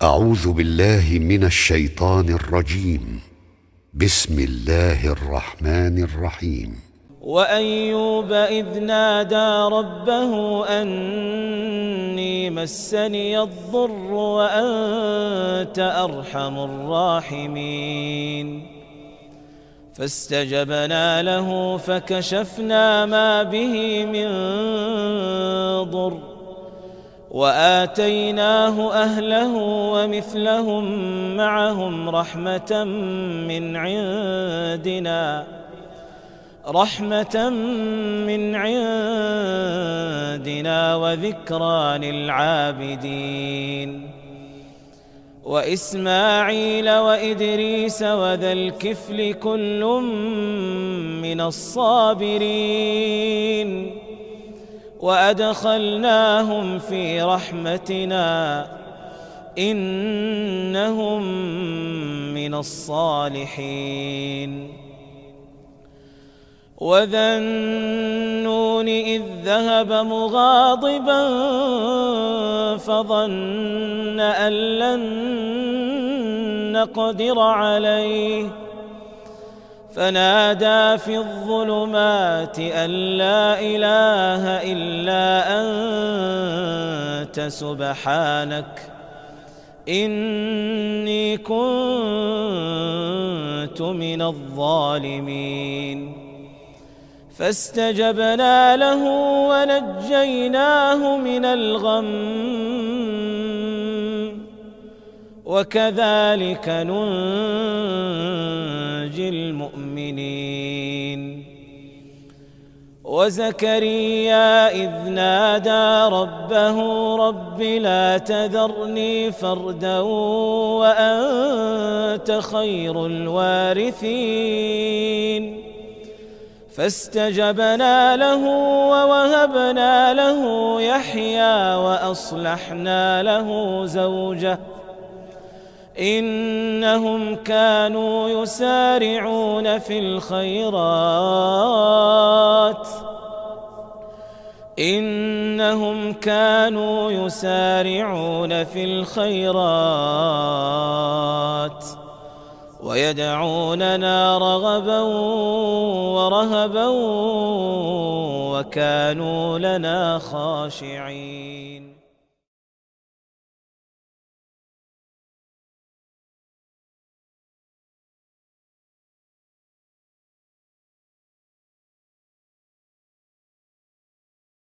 أعوذ بالله من الشيطان الرجيم. بسم الله الرحمن الرحيم. وأيوب إذ نادى ربه أني مسني الضر وأنت أرحم الراحمين فاستجبنا له فكشفنا ما به من ضر وآتيناه أهله ومثلهم معهم رحمة من عندنا وذكرى للعابدين وإسماعيل وإدريس وذا الكفل كل من الصابرين وأدخلناهم في رحمتنا إنهم من الصالحين وذا النون إذ ذهب مغاضبا فظن أن لن نقدر عليه فنادى في الظلمات أن لا إله إلا أنت سبحانك إني كنت من الظالمين فاستجبنا له ونجيناه من الغم وكذلك ننجي المؤمنين وزكريا إذ نادى ربه رب لا تذرني فردا وأنت خير الوارثين فاستجبنا له ووهبنا له يحيى وأصلحنا له زوجه إنهم كانوا يسارعون في الخيرات ويدعوننا رغبا ورهبا وكانوا لنا خاشعين.